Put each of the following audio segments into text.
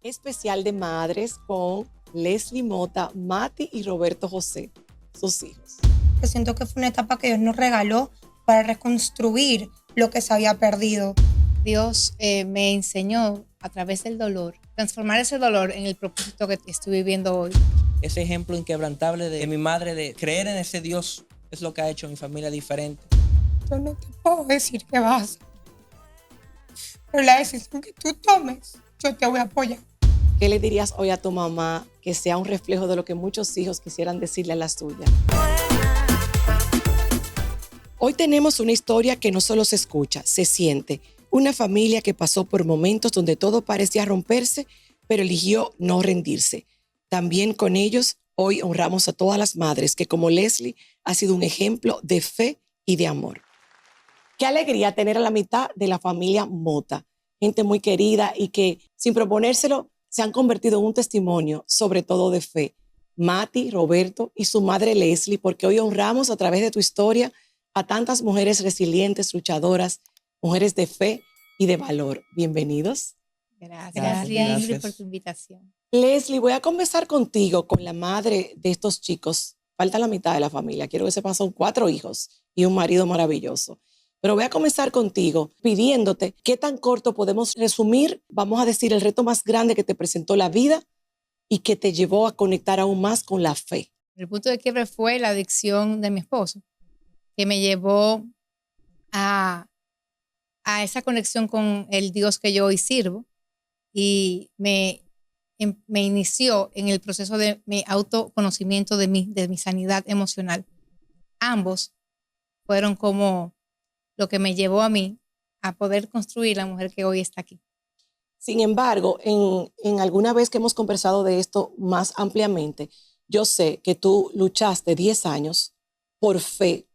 especial de madres con Leslie Mota, Mati y Roberto José, sus hijos. Yo siento que fue una etapa que Dios nos regaló para reconstruir lo que se había perdido. Dios me enseñó a través del dolor, transformar ese dolor en el propósito que estoy viviendo hoy. Ese ejemplo inquebrantable de mi madre de creer en ese Dios es lo que ha hecho mi familia diferente. Yo no te puedo decir qué vas, pero la decisión que tú tomes, yo te voy a apoyar. ¿Qué le dirías hoy a tu mamá que sea un reflejo de lo que muchos hijos quisieran decirle a la suya? Hoy tenemos una historia que no solo se escucha, se siente. Una familia que pasó por momentos donde todo parecía romperse, pero eligió no rendirse. También con ellos, hoy honramos a todas las madres que, como Leslie, ha sido un ejemplo de fe y de amor. Qué alegría tener a la mitad de la familia Mota, gente muy querida y que, sin proponérselo, se han convertido en un testimonio, sobre todo de fe. Mati, Roberto y su madre Leslie, porque hoy honramos a través de tu historia a tantas mujeres resilientes, luchadoras, mujeres de fe y de valor. Bienvenidos. Gracias. Ingrid, por tu invitación. Leslie, voy a conversar contigo, con la madre de estos chicos. Falta la mitad de la familia. Quiero que sepan, son 4 hijos y un marido maravilloso. Pero voy a comenzar contigo pidiéndote qué tan corto podemos resumir, vamos a decir, el reto más grande que te presentó la vida y que te llevó a conectar aún más con la fe. El punto de quiebre fue la adicción de mi esposo, que me llevó a esa conexión con el Dios que yo hoy sirvo y me inició en el proceso de mi autoconocimiento de mi sanidad emocional. Ambos fueron como lo que me llevó a mí a poder construir la mujer que hoy está aquí. Sin embargo, en alguna vez que hemos conversado de esto más ampliamente, yo sé que tú luchaste 10 años por fe,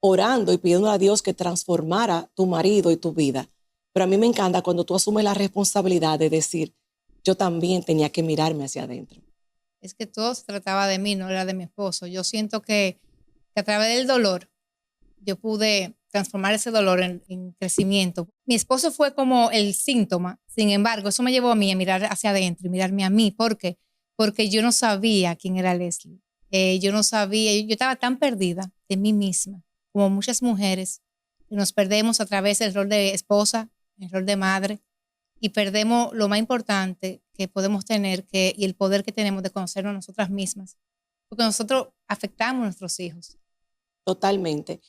orando y pidiendo a Dios que transformara tu marido y tu vida. Pero a mí me encanta cuando tú asumes la responsabilidad de decir, yo también tenía que mirarme hacia adentro. Es que todo se trataba de mí, no era de mi esposo. Yo siento que a través del dolor yo pude transformar ese dolor en crecimiento. Mi esposo fue como el síntoma, sin embargo, eso me llevó a mí a mirar hacia adentro y mirarme a mí. ¿Por qué? Porque yo no sabía quién era Leslie. Yo no sabía, yo estaba tan perdida de mí misma, como muchas mujeres, que nos perdemos a través del rol de esposa, el rol de madre, y perdemos lo más importante que podemos tener y el poder que tenemos de conocernos nosotras mismas, porque nosotros afectamos a nuestros hijos. Totalmente.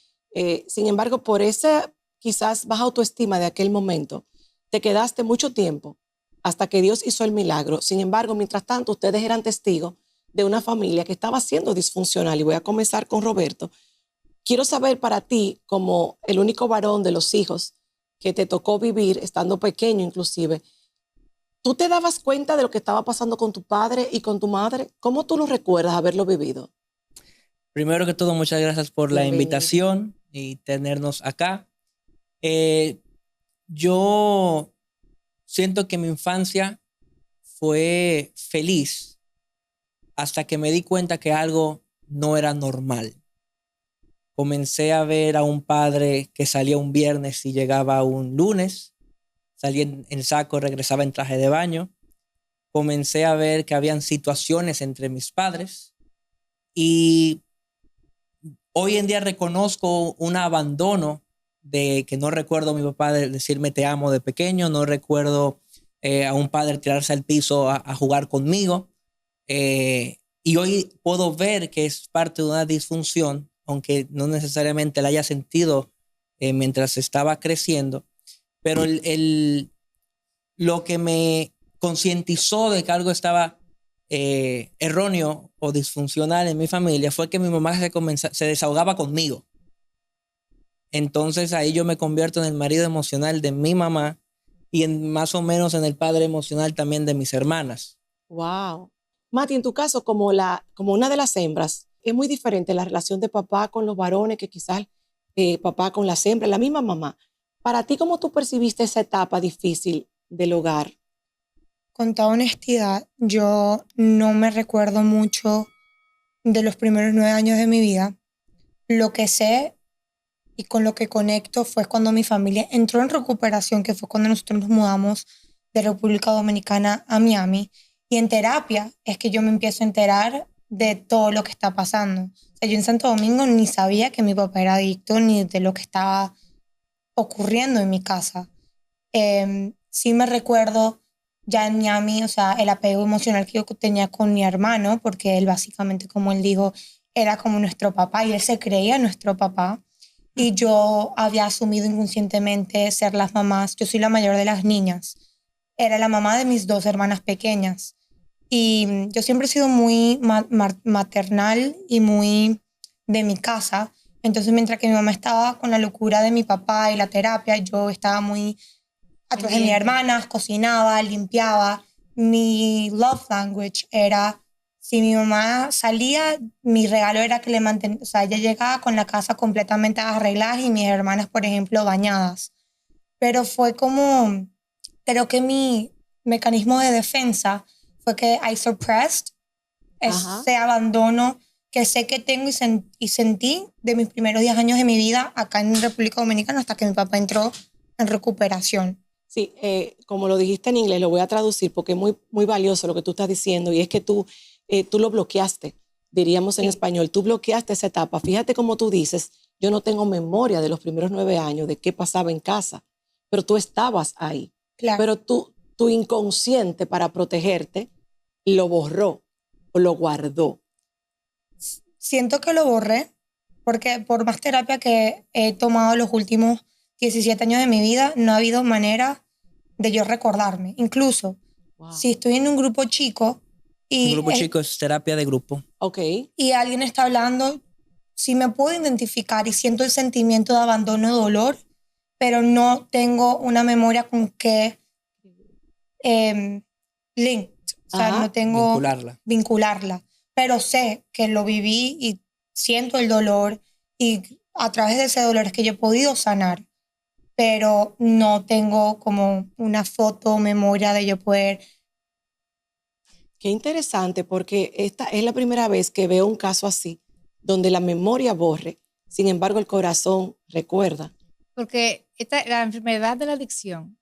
Sin embargo, por esa quizás baja autoestima de aquel momento, te quedaste mucho tiempo hasta que Dios hizo el milagro. Sin embargo, mientras tanto, ustedes eran testigos de una familia que estaba siendo disfuncional. Y voy a comenzar con Roberto. Quiero saber para ti, como el único varón de los hijos que te tocó vivir, estando pequeño inclusive, ¿tú te dabas cuenta de lo que estaba pasando con tu padre y con tu madre? ¿Cómo tú lo recuerdas haberlo vivido? Primero que todo, muchas gracias por la invitación y tenernos acá. Yo siento que mi infancia fue feliz hasta que me di cuenta que algo no era normal. Comencé a ver a un padre que salía un viernes y llegaba un lunes, salía en saco, regresaba en traje de baño. Comencé a ver que habían situaciones entre mis padres y hoy en día reconozco un abandono de que no recuerdo a mi papá decirme te amo de pequeño, no recuerdo a un padre tirarse al piso a jugar conmigo. Y hoy puedo ver que es parte de una disfunción, aunque no necesariamente la haya sentido mientras estaba creciendo, pero lo que me concientizó de que algo estaba erróneo o disfuncional en mi familia fue que mi mamá se desahogaba conmigo. Entonces ahí yo me convierto en el marido emocional de mi mamá y más o menos en el padre emocional también de mis hermanas. Wow. Mati, en tu caso, como una de las hembras, es muy diferente la relación de papá con los varones que quizás papá con las hembras, la misma mamá. Para ti, ¿cómo tú percibiste esa etapa difícil del hogar? Con toda honestidad, yo no me recuerdo mucho de los primeros 9 años de mi vida. Lo que sé y con lo que conecto fue cuando mi familia entró en recuperación, que fue cuando nosotros nos mudamos de República Dominicana a Miami. Y en terapia es que yo me empiezo a enterar de todo lo que está pasando. O sea, yo en Santo Domingo ni sabía que mi papá era adicto ni de lo que estaba ocurriendo en mi casa. Sí me recuerdo ya en Miami, o sea, el apego emocional que yo tenía con mi hermano, porque él básicamente, como él dijo, era como nuestro papá y él se creía nuestro papá. Y yo había asumido inconscientemente ser las mamás. Yo soy la mayor de las niñas. Era la mamá de mis dos hermanas pequeñas. Y yo siempre he sido muy maternal y muy de mi casa. Entonces, mientras que mi mamá estaba con la locura de mi papá y la terapia, yo estaba muy atrás de mis hermanas, cocinaba, limpiaba. Mi love language era, si mi mamá salía, mi regalo era que le mantenía, o sea, ella llegaba con la casa completamente arreglada y mis hermanas, por ejemplo, bañadas. Pero fue como, creo que mi mecanismo de defensa fue que I suppressed Ajá. ese abandono que sé que tengo y sentí de mis primeros 10 años de mi vida acá en República Dominicana hasta que mi papá entró en recuperación. Sí, como lo dijiste en inglés, lo voy a traducir porque es muy, muy valioso lo que tú estás diciendo y es que tú lo bloqueaste, diríamos en Sí. español, tú bloqueaste esa etapa. Fíjate cómo tú dices, yo no tengo memoria de los primeros 9 años, de qué pasaba en casa, pero tú estabas ahí. Claro. Pero tu inconsciente para protegerte lo borró o lo guardó. Siento que lo borré porque por más terapia que he tomado los últimos 17 años de mi vida, no ha habido manera de yo recordarme. Incluso Wow. si estoy en un grupo chico Un y, grupo chico es terapia de grupo. Ok. y alguien está hablando, sí me puedo identificar y siento el sentimiento de abandono y dolor, pero no tengo una memoria con que linked, o sea, Ajá. no tengo Vincularla. pero sé que lo viví y siento el dolor y a través de ese dolor es que yo he podido sanar, pero no tengo como una foto o memoria de yo poder. Qué interesante, porque esta es la primera vez que veo un caso así, donde la memoria borre, sin embargo el corazón recuerda. Porque la enfermedad de la adicción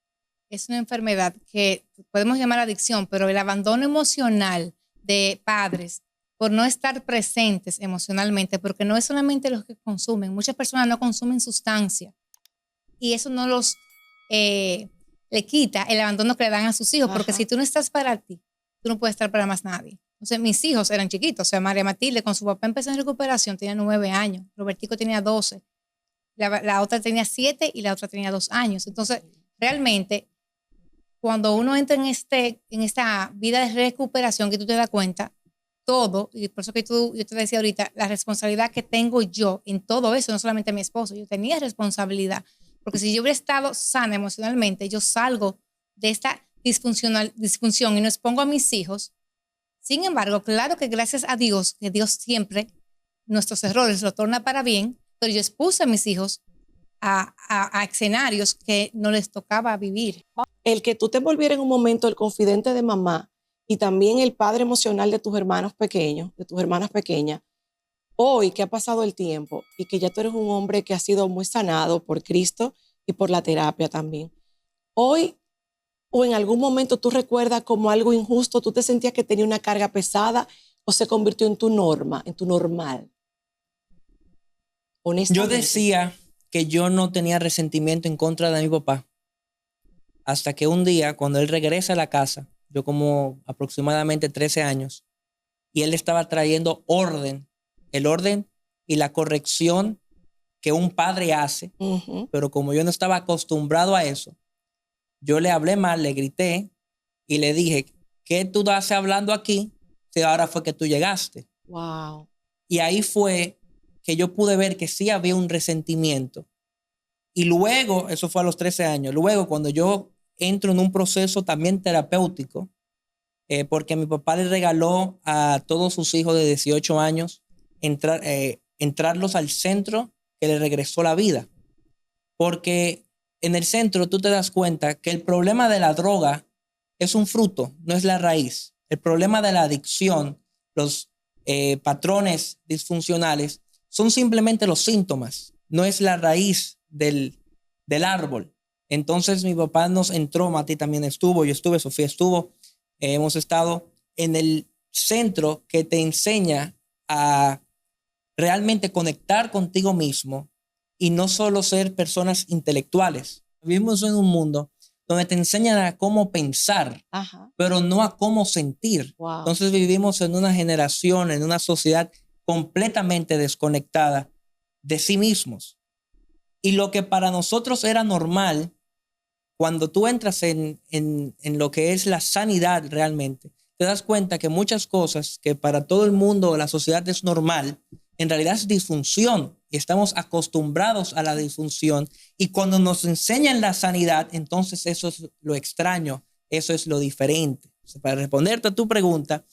es una enfermedad que podemos llamar adicción, pero el abandono emocional de padres por no estar presentes emocionalmente, porque no es solamente los que consumen, muchas personas no consumen sustancia y eso no los le quita el abandono que le dan a sus hijos, porque Ajá. si tú no estás para ti, tú no puedes estar para más nadie. Entonces mis hijos eran chiquitos, o sea, María Matilde con su papá empezó en recuperación, tenía 9 años, Robertico tenía 12, la otra tenía 7 y la otra tenía 2 años. Entonces, realmente, cuando uno entra en esta vida de recuperación, que tú te das cuenta, todo, y por eso que yo te decía ahorita, la responsabilidad que tengo yo en todo eso, no solamente mi esposo, yo tenía responsabilidad, porque si yo hubiera estado sana emocionalmente, yo salgo de esta disfunción y no expongo a mis hijos. Sin embargo, claro que gracias a Dios, que Dios siempre nuestros errores lo torna para bien, pero yo expuse a mis hijos a escenarios que no les tocaba vivir. El que tú te volvieras en un momento el confidente de mamá y también el padre emocional de tus hermanos pequeños, de tus hermanas pequeñas, hoy que ha pasado el tiempo y que ya tú eres un hombre que ha sido muy sanado por Cristo y por la terapia también, hoy o en algún momento tú recuerdas como algo injusto, tú te sentías que tenía una carga pesada o se convirtió en tu norma, en tu normal. Honestamente. Yo decía que yo no tenía resentimiento en contra de mi papá hasta que un día, cuando él regresa a la casa, yo como aproximadamente 13 años, y él estaba trayendo el orden y la corrección que un padre hace, pero como yo no estaba acostumbrado a eso, yo le hablé mal, le grité y le dije, ¿qué tú estás hablando aquí si ahora fue que tú llegaste? Wow. Y ahí fue que yo pude ver que sí había un resentimiento. Y luego, eso fue a los 13 años, luego cuando yo entro en un proceso también terapéutico, porque mi papá le regaló a todos sus hijos de 18 años entrarlos al centro que le regresó la vida. Porque en el centro tú te das cuenta que el problema de la droga es un fruto, no es la raíz. El problema de la adicción, los patrones disfuncionales, son simplemente los síntomas, no es la raíz del árbol. Entonces mi papá nos entró, Mati también estuvo, yo estuve, Sofía estuvo, hemos estado en el centro que te enseña a realmente conectar contigo mismo y no solo ser personas intelectuales. Vivimos en un mundo donde te enseñan a cómo pensar, Ajá. pero no a cómo sentir. Wow. Entonces vivimos en una generación, en una sociedad completamente desconectada de sí mismos. Y lo que para nosotros era normal, cuando tú entras en lo que es la sanidad realmente, te das cuenta que muchas cosas que para todo el mundo, la sociedad es normal, en realidad es disfunción y estamos acostumbrados a la disfunción. Y cuando nos enseñan la sanidad, entonces eso es lo extraño, eso es lo diferente. O sea, para responderte a tu pregunta,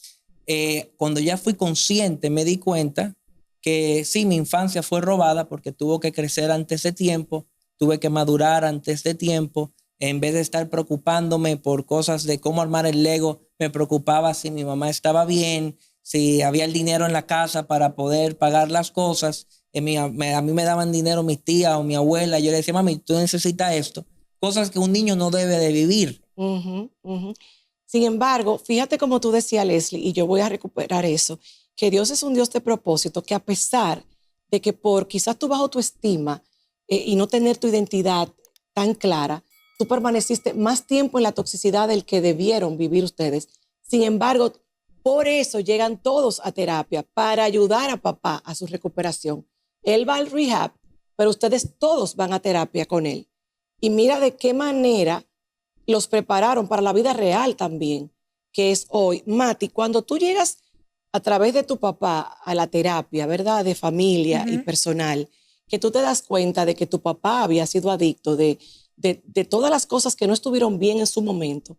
cuando ya fui consciente me di cuenta que sí, mi infancia fue robada porque tuvo que crecer antes de tiempo, tuve que madurar antes de tiempo. En vez de estar preocupándome por cosas de cómo armar el Lego, me preocupaba si mi mamá estaba bien, si había el dinero en la casa para poder pagar las cosas. A mí me daban dinero mis tías o mi abuela. Yo le decía, mami, tú necesitas esto. Cosas que un niño no debe de vivir. Ujú, ujú. Sin embargo, fíjate como tú decías, Leslie, y yo voy a recuperar eso, que Dios es un Dios de propósito, que a pesar de que por quizás tu baja autoestima y no tener tu identidad tan clara, tú permaneciste más tiempo en la toxicidad del que debieron vivir ustedes. Sin embargo, por eso llegan todos a terapia, para ayudar a papá a su recuperación. Él va al rehab, pero ustedes todos van a terapia con él. Y mira de qué manera los prepararon para la vida real también, que es hoy. Mati, cuando tú llegas a través de tu papá a la terapia, ¿verdad? De familia y personal, que tú te das cuenta de que tu papá había sido adicto, de todas las cosas que no estuvieron bien en su momento.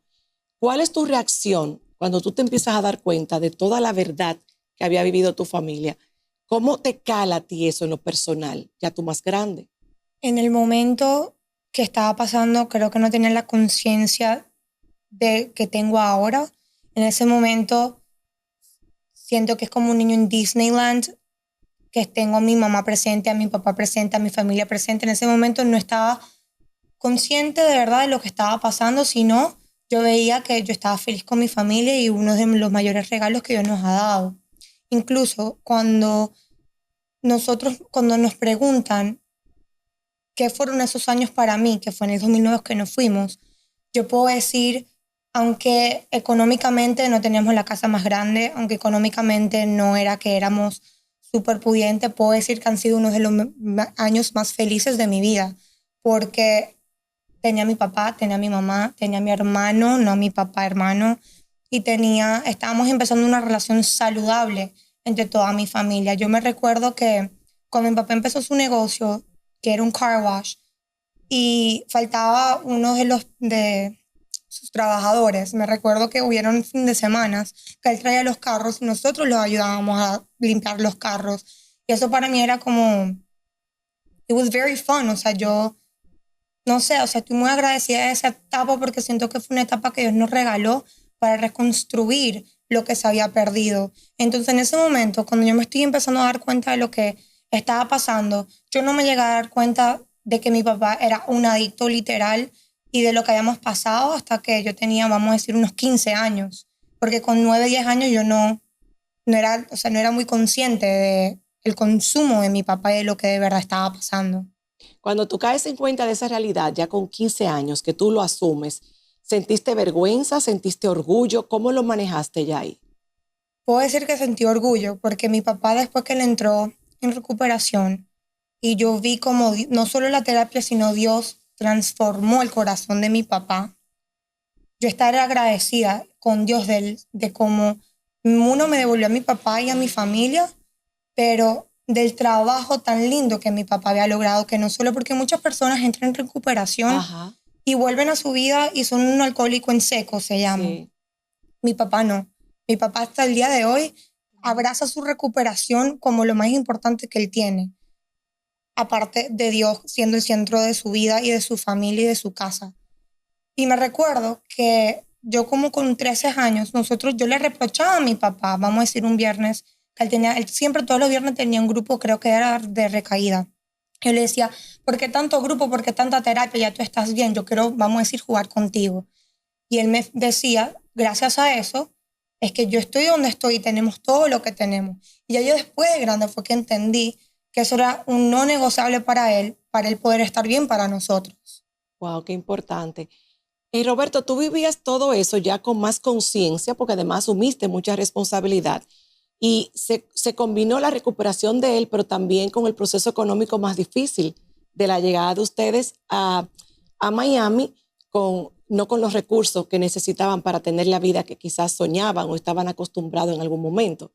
¿Cuál es tu reacción cuando tú te empiezas a dar cuenta de toda la verdad que había vivido tu familia? ¿Cómo te cala a ti eso en lo personal, ya tú más grande? En el momento que estaba pasando, creo que no tenía la conciencia de que tengo ahora. En ese momento siento que es como un niño en Disneyland, que tengo a mi mamá presente, a mi papá presente, a mi familia presente. En ese momento no estaba consciente de verdad de lo que estaba pasando, sino yo veía que yo estaba feliz con mi familia y uno de los mayores regalos que Dios nos ha dado. Incluso cuando nos preguntan qué fueron esos años para mí, que fue en el 2009 que nos fuimos, yo puedo decir, aunque económicamente no teníamos la casa más grande, aunque económicamente no era que éramos súper pudientes, puedo decir que han sido uno de los años más felices de mi vida, porque tenía a mi papá, tenía a mi mamá, tenía a mi hermano, no a mi papá hermano, y estábamos empezando una relación saludable entre toda mi familia. Yo me recuerdo que cuando mi papá empezó su negocio, que era un car wash, y faltaba uno de sus trabajadores. Me recuerdo que hubieron fin de semana que él traía los carros y nosotros los ayudábamos a limpiar los carros. Y eso para mí era como, it was very fun. O sea, yo, no sé, o sea, estoy muy agradecida de esa etapa porque siento que fue una etapa que Dios nos regaló para reconstruir lo que se había perdido. Entonces, en ese momento, cuando yo me estoy empezando a dar cuenta de lo que estaba pasando, yo no me llegué a dar cuenta de que mi papá era un adicto literal y de lo que habíamos pasado hasta que yo tenía, vamos a decir, unos 15 años. Porque con 9, 10 años yo no era, o sea, no era muy consciente del consumo de mi papá y de lo que de verdad estaba pasando. Cuando tú caes en cuenta de esa realidad, ya con 15 años, que tú lo asumes, ¿sentiste vergüenza? ¿Sentiste orgullo? ¿Cómo lo manejaste ya ahí? Puedo decir que sentí orgullo porque mi papá, después que él entró en recuperación y yo vi como no solo la terapia, sino Dios transformó el corazón de mi papá, yo estaré agradecida con Dios de cómo uno me devolvió a mi papá y a mi familia, pero del trabajo tan lindo que mi papá había logrado, que no solo porque muchas personas entran en recuperación Ajá. y vuelven a su vida y son un alcohólico en seco, se llama. Sí. Mi papá no. Mi papá hasta el día de hoy abraza su recuperación como lo más importante que él tiene, aparte de Dios siendo el centro de su vida y de su familia y de su casa. Y me recuerdo que yo como con 13 años, yo le reprochaba a mi papá, vamos a decir un viernes, que él siempre todos los viernes tenía un grupo, creo que era de recaída. Yo le decía, ¿por qué tanto grupo? ¿Por qué tanta terapia? Ya tú estás bien, yo quiero, vamos a decir, jugar contigo. Y él me decía, gracias a eso, es que yo estoy donde estoy y tenemos todo lo que tenemos. Y ya yo después de grande fue que entendí que eso era un no negociable para él poder estar bien para nosotros. Wow, qué importante. Y Roberto, tú vivías todo eso ya con más conciencia, porque además asumiste mucha responsabilidad. Y se combinó la recuperación de él, pero también con el proceso económico más difícil de la llegada de ustedes a Miami, no con los recursos que necesitaban para tener la vida que quizás soñaban o estaban acostumbrados en algún momento.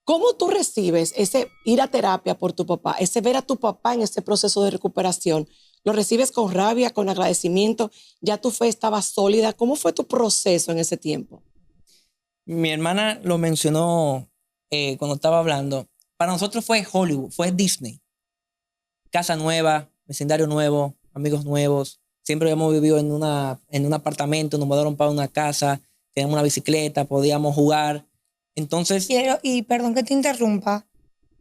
¿Cómo tú recibes ese ir a terapia por tu papá, ese ver a tu papá en ese proceso de recuperación? ¿Lo recibes con rabia, con agradecimiento? ¿Ya tu fe estaba sólida? ¿Cómo fue tu proceso en ese tiempo? Mi hermana lo mencionó cuando estaba hablando. Para nosotros fue Hollywood, fue Disney. Casa nueva, vecindario nuevo, amigos nuevos. Siempre habíamos vivido en un apartamento, nos mudaron para una casa, teníamos una bicicleta, podíamos jugar. Entonces, Y perdón que te interrumpa,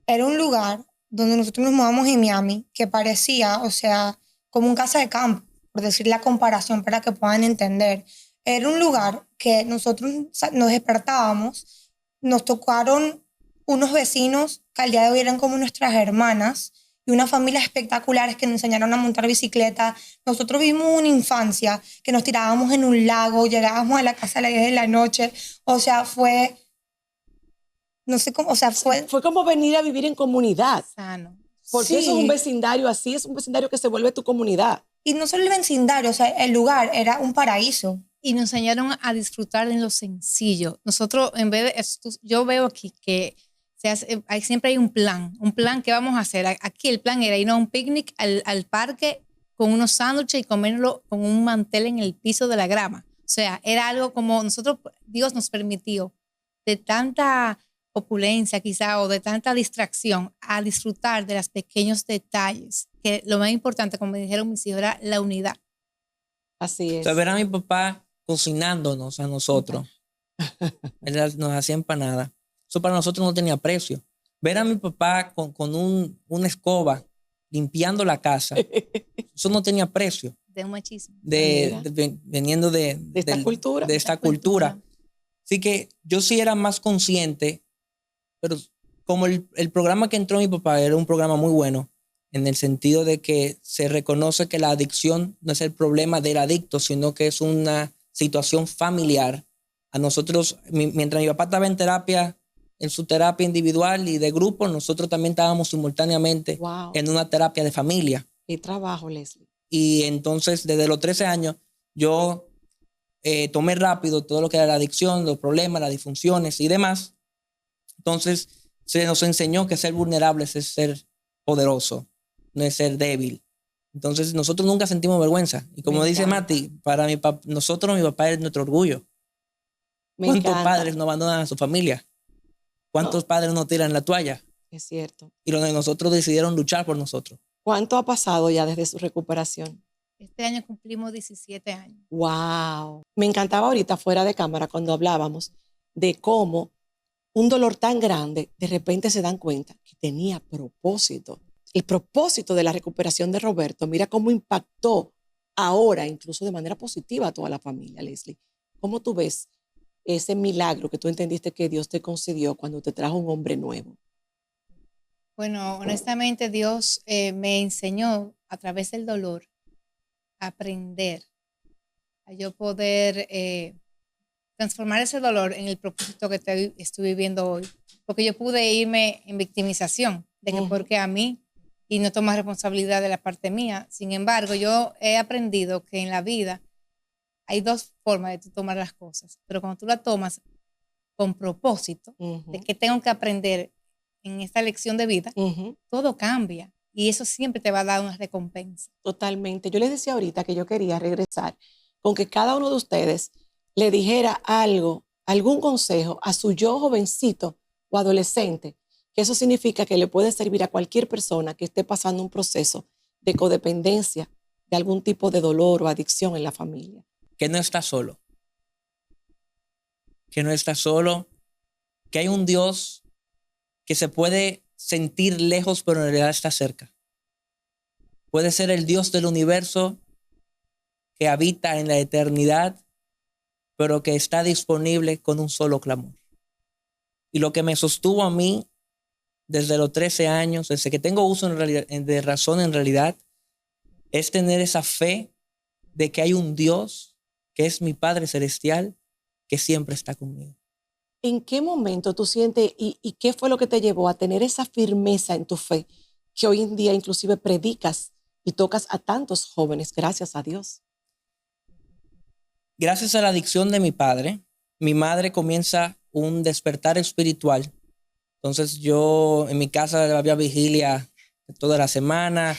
era un lugar donde nosotros nos mudamos en Miami que parecía, o sea, como un casa de campo, por decir la comparación para que puedan entender. Era un lugar que nosotros nos despertábamos, nos tocaron unos vecinos que al día de hoy eran como nuestras hermanas y unas familias espectaculares que nos enseñaron a montar bicicleta. Nosotros vivimos una infancia que nos tirábamos en un lago, llegábamos a la casa a las 10 de la noche, o sea, fue, no sé cómo, o sea, fue... Fue como venir a vivir en comunidad, Sano. porque eso es un vecindario así, es un vecindario que se vuelve tu comunidad. Y no solo el vecindario, o sea, el lugar era un paraíso. Y nos enseñaron a disfrutar en lo sencillo. Nosotros, en vez de esto, yo veo aquí que siempre hay un plan que vamos a hacer. Aquí el plan era ir a un picnic al parque con unos sándwiches y comerlo con un mantel en el piso de la grama. O sea, era algo como nosotros, Dios nos permitió de tanta opulencia quizá o de tanta distracción a disfrutar de los pequeños detalles, que lo más importante, como me dijeron mis hijos, era la unidad. Así o es. sea, ver a mi papá cocinándonos a nosotros. Él nos hacía empanada. Eso para nosotros no tenía precio. Ver a mi papá con una escoba limpiando la casa, eso no tenía precio. De un machismo. Veniendo De esta cultura. De esta cultura. Así que yo sí era más consciente, pero como el programa que entró mi papá era un programa muy bueno, en el sentido de que se reconoce que la adicción no es el problema del adicto, sino que es una situación familiar. A nosotros, mientras mi papá estaba en terapia, en su terapia individual y de grupo, nosotros también estábamos simultáneamente en una terapia de familia. Y trabajo, Leslie. Y entonces, desde los 13 años, yo tomé rápido todo lo que era la adicción, los problemas, las disfunciones y demás. Entonces, se nos enseñó que ser vulnerables es ser poderoso, no es ser débil. Entonces, nosotros nunca sentimos vergüenza. Y como dice Mati, para mi papá es nuestro orgullo. ¿Cuántos padres no abandonan a su familia? ¿Cuántos padres no tiran la toalla? Es cierto. Y los de nosotros decidieron luchar por nosotros. ¿Cuánto ha pasado ya desde su recuperación? Este año cumplimos 17 años. ¡Wow! Me encantaba ahorita fuera de cámara cuando hablábamos de cómo un dolor tan grande, de repente se dan cuenta que tenía propósito. El propósito de la recuperación de Roberto, mira cómo impactó ahora, incluso de manera positiva, a toda la familia, Leslie. ¿Cómo tú ves ese milagro que tú entendiste que Dios te concedió cuando te trajo un hombre nuevo? Bueno, honestamente Dios me enseñó a través del dolor a aprender, a yo poder transformar ese dolor en el propósito que estoy viviendo hoy. Porque yo pude irme en victimización de que porque a mí y no tomar responsabilidad de la parte mía. Sin embargo, yo he aprendido que en la vida hay dos formas de tú tomar las cosas, pero cuando tú la tomas con propósito de que tengo que aprender en esta lección de vida, todo cambia y eso siempre te va a dar una recompensa. Totalmente. Yo les decía ahorita que yo quería regresar con que cada uno de ustedes le dijera algo, algún consejo a su yo jovencito o adolescente, que eso significa que le puede servir a cualquier persona que esté pasando un proceso de codependencia, de algún tipo de dolor o adicción en la familia. Que no está solo. Que no está solo. Que hay un Dios que se puede sentir lejos, pero en realidad está cerca. Puede ser el Dios del universo que habita en la eternidad, pero que está disponible con un solo clamor. Y lo que me sostuvo a mí desde los 13 años, desde que tengo uso de razón en realidad, es tener esa fe de que hay un Dios que es mi Padre Celestial, que siempre está conmigo. ¿En qué momento tú sientes y qué fue lo que te llevó a tener esa firmeza en tu fe que hoy en día inclusive predicas y tocas a tantos jóvenes, gracias a Dios? Gracias a la adicción de mi padre, mi madre comienza un despertar espiritual. Entonces yo en mi casa había vigilia toda la semana,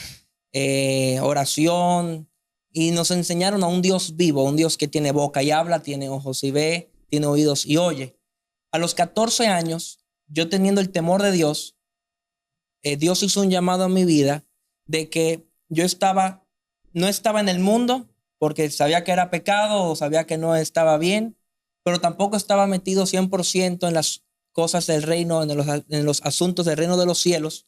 oración, y nos enseñaron a un Dios vivo, un Dios que tiene boca y habla, tiene ojos y ve, tiene oídos y oye. A los 14 años, yo teniendo el temor de Dios, Dios hizo un llamado a mi vida de que yo no estaba en el mundo porque sabía que era pecado o sabía que no estaba bien, pero tampoco estaba metido 100% en las cosas del reino, en los asuntos del reino de los cielos,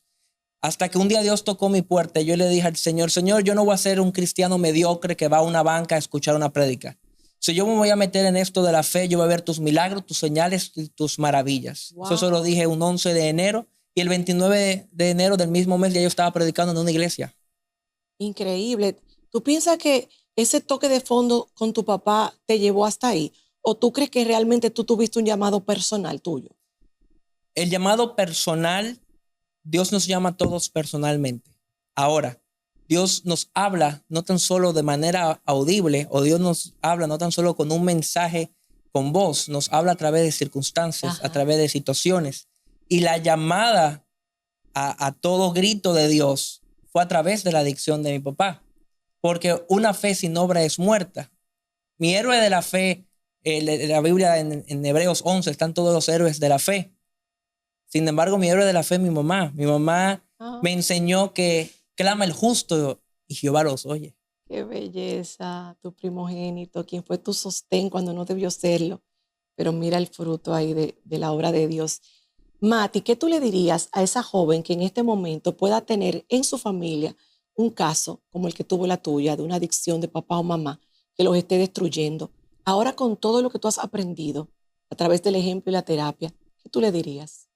hasta que un día Dios tocó mi puerta y yo le dije al Señor, Señor, yo no voy a ser un cristiano mediocre que va a una banca a escuchar una prédica. Si yo me voy a meter en esto de la fe, yo voy a ver tus milagros, tus señales y tus maravillas. Wow. Eso lo dije un 11 de enero y el 29 de enero del mismo mes ya yo estaba predicando en una iglesia. Increíble. ¿Tú piensas que ese toque de fondo con tu papá te llevó hasta ahí? ¿O tú crees que realmente tú tuviste un llamado personal tuyo? El llamado personal, Dios nos llama a todos personalmente. Ahora, Dios nos habla no tan solo de manera audible, o Dios nos habla no tan solo con un mensaje con voz, nos habla a través de circunstancias, a través de situaciones. Y la llamada a todo grito de Dios fue a través de la adicción de mi papá. Porque una fe sin obra es muerta. Mi héroe de la fe, la Biblia en Hebreos 11 están todos los héroes de la fe. Sin embargo, mi héroe de la fe es mi mamá. Mi mamá me enseñó que clama el justo y Jehová los oye. Qué belleza, tu primogénito, quien fue tu sostén cuando no debió serlo. Pero mira el fruto ahí de la obra de Dios. Mati, ¿qué tú le dirías a esa joven que en este momento pueda tener en su familia un caso como el que tuvo la tuya, de una adicción de papá o mamá que los esté destruyendo? Ahora, con todo lo que tú has aprendido a través del ejemplo y la terapia, ¿qué tú le dirías?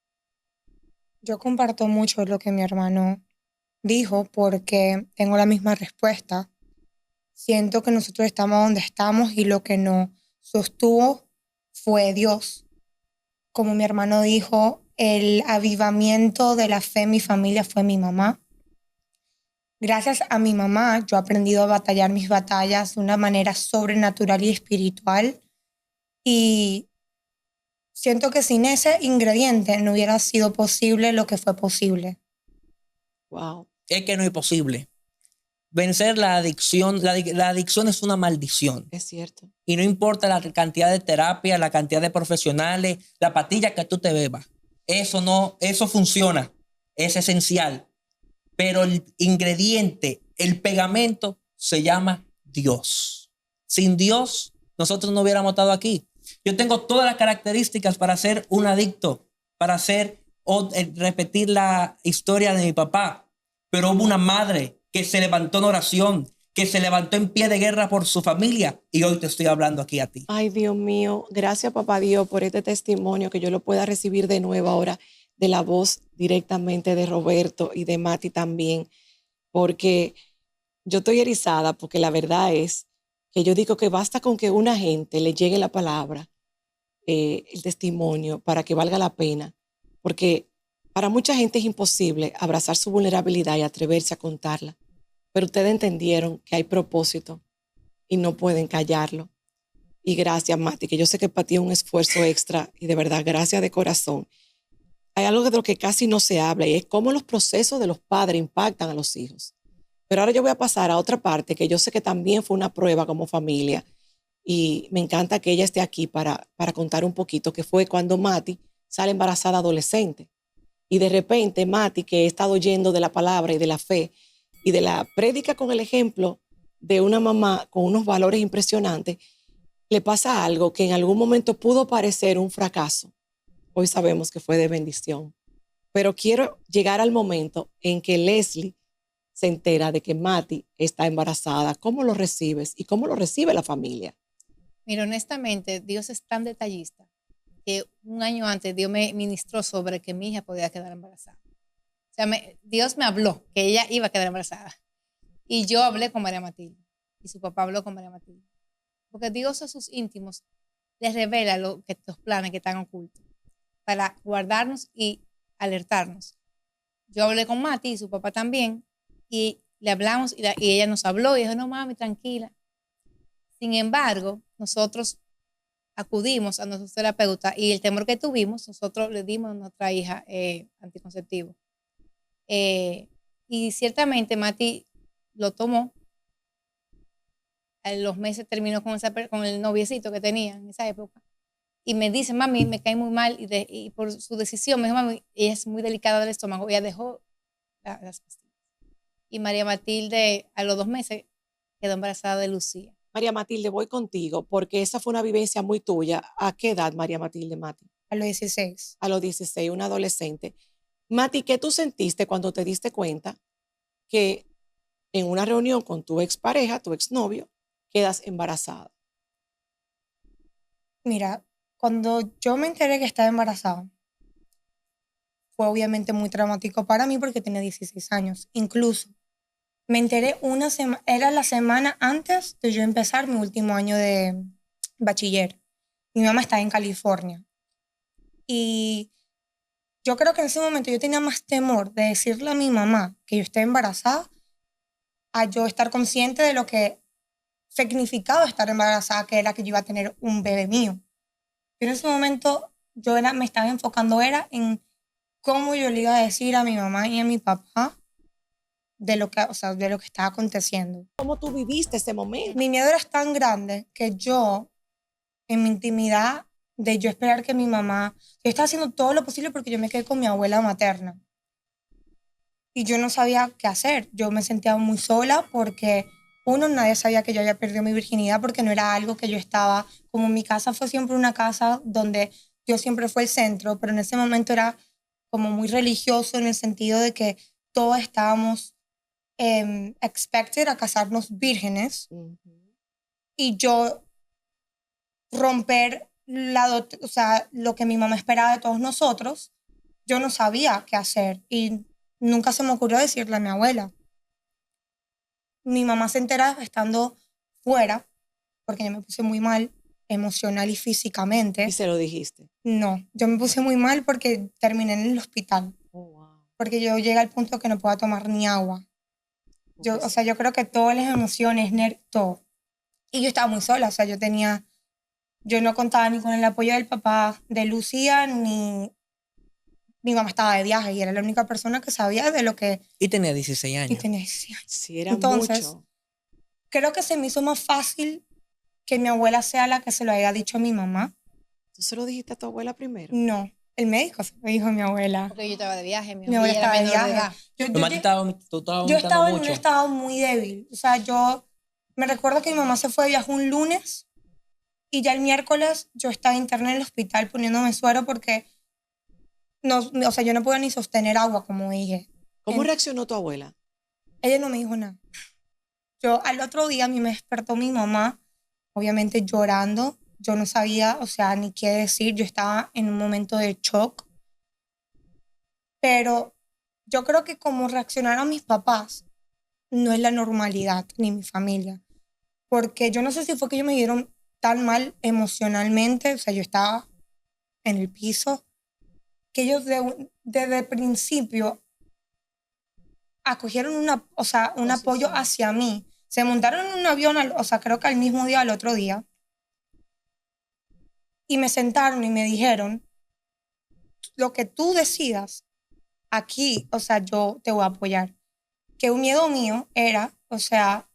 Yo comparto mucho lo que mi hermano dijo porque tengo la misma respuesta. Siento que nosotros estamos donde estamos y lo que nos sostuvo fue Dios. Como mi hermano dijo, el avivamiento de la fe en mi familia fue mi mamá. Gracias a mi mamá, yo he aprendido a batallar mis batallas de una manera sobrenatural y espiritual. Y siento que sin ese ingrediente no hubiera sido posible lo que fue posible. Wow. Es que no es posible. Vencer la adicción, la adicción es una maldición. Es cierto. Y no importa la cantidad de terapia, la cantidad de profesionales, la pastilla que tú te bebas. Eso funciona, es esencial. Pero el ingrediente, el pegamento, se llama Dios. Sin Dios, nosotros no hubiéramos estado aquí. Yo tengo todas las características para ser un adicto, para repetir la historia de mi papá. Pero hubo una madre que se levantó en oración, que se levantó en pie de guerra por su familia, y hoy te estoy hablando aquí a ti. Ay, Dios mío, gracias, papá Dios, por este testimonio, que yo lo pueda recibir de nuevo ahora de la voz directamente de Roberto y de Mati también, porque yo estoy erizada, porque la verdad es que yo digo que basta con que una gente le llegue la palabra, el testimonio, para que valga la pena, porque para mucha gente es imposible abrazar su vulnerabilidad y atreverse a contarla, pero ustedes entendieron que hay propósito y no pueden callarlo. Y gracias, Mati, que yo sé que para ti es un esfuerzo extra y de verdad, gracias de corazón. Hay algo de lo que casi no se habla y es cómo los procesos de los padres impactan a los hijos. Pero ahora yo voy a pasar a otra parte que yo sé que también fue una prueba como familia y me encanta que ella esté aquí para contar un poquito, que fue cuando Mati sale embarazada adolescente. Y de repente Mati, que he estado oyendo de la palabra y de la fe y de la prédica con el ejemplo de una mamá con unos valores impresionantes, le pasa algo que en algún momento pudo parecer un fracaso. Hoy sabemos que fue de bendición. Pero quiero llegar al momento en que Leslie se entera de que Mati está embarazada? ¿Cómo lo recibes y cómo lo recibe la familia? Mira, honestamente, Dios es tan detallista que un año antes Dios me ministró sobre que mi hija podía quedar embarazada. O sea, Dios me habló que ella iba a quedar embarazada. Y yo hablé con María Matilde. Y su papá habló con María Matilde. Porque Dios a sus íntimos les revela los planes que están ocultos para guardarnos y alertarnos. Yo hablé con Mati y su papá también. Y le hablamos y ella nos habló y dijo, no mami, tranquila. Sin embargo, nosotros acudimos a nuestro terapeuta y el temor que tuvimos, nosotros le dimos a nuestra hija anticonceptivo. Y ciertamente Mati lo tomó. A los meses terminó con el noviecito que tenía en esa época. Y me dice, mami, me cae muy mal. Y por su decisión, me dijo, mami, ella es muy delicada del estómago. Ella dejó las pastillas. Y María Matilde, a los 2 meses, quedó embarazada de Lucía. María Matilde, voy contigo porque esa fue una vivencia muy tuya. ¿A qué edad, María Matilde, Mati? A los 16. A los 16, una adolescente. Mati, ¿qué tú sentiste cuando te diste cuenta que en una reunión con tu expareja, tu exnovio, quedas embarazada? Mira, cuando yo me enteré que estaba embarazada, fue obviamente muy traumático para mí porque tenía 16 años. Incluso me enteré era la semana antes de yo empezar mi último año de bachiller. Mi mamá estaba en California. Y yo creo que en ese momento yo tenía más temor de decirle a mi mamá que yo estaba embarazada a yo estar consciente de lo que significaba estar embarazada, que era que yo iba a tener un bebé mío. Yo en ese momento me estaba enfocando en cómo yo le iba a decir a mi mamá y a mi papá de lo que, o sea, de lo que estaba aconteciendo. ¿Cómo tú viviste ese momento? Mi miedo era tan grande que yo, en mi intimidad, de yo esperar que mi mamá, yo estaba haciendo todo lo posible porque yo me quedé con mi abuela materna. Y yo no sabía qué hacer. Yo me sentía muy sola porque, uno, nadie sabía que yo había perdido mi virginidad porque no era algo que yo estaba, como mi casa fue siempre una casa donde yo siempre fue el centro, pero en ese momento era como muy religioso en el sentido de que todos estábamos expected a casarnos vírgenes. Y yo romper o sea, lo que mi mamá esperaba de todos nosotros, yo no sabía qué hacer y nunca se me ocurrió decirle a mi abuela. Mi mamá se entera estando fuera, porque yo me puse muy mal emocional y físicamente. ¿Y se lo dijiste? No, yo me puse muy mal porque terminé en el hospital. Oh, wow. Porque yo llegué al punto que no podía tomar ni agua. O sea, yo creo que todas las emociones, todo. Y yo estaba muy sola, o sea, yo no contaba ni con el apoyo del papá de Lucía, ni mi mamá estaba de viaje y era la única persona que sabía de lo que... Y tenía 16 años. Y tenía 16 años. Sí, era Entonces, mucho. creo que se me hizo más fácil que mi abuela sea la que se lo haya dicho a mi mamá. ¿Tú se lo dijiste a tu abuela primero? No, el médico se lo dijo a mi abuela. Porque yo estaba de viaje, Mi abuela estaba de viaje. Tú estabas Yo vomitando estaba en un mucho. estado muy débil. O sea, yo me recuerdo que mi mamá se fue de viaje un lunes y ya el miércoles yo estaba interna en el hospital poniéndome suero porque no, o sea, yo no podía ni sostener agua, como dije. ¿Cómo reaccionó tu abuela? Ella no me dijo nada. Yo al otro día a mí me despertó mi mamá, obviamente llorando. Yo no sabía, o sea, ni qué decir. Yo estaba en un momento de shock. Pero yo creo que como reaccionaron mis papás no es la normalidad, ni mi familia. Porque yo no sé si fue que ellos me dieron tan mal emocionalmente, o sea, yo estaba en el piso, que ellos desde el principio acogieron un apoyo hacia mí. Se montaron en un avión, o sea, creo que al mismo día, al otro día, y me sentaron y me dijeron, lo que tú decidas aquí, o sea, yo te voy a apoyar. Que un miedo mío era, o sea,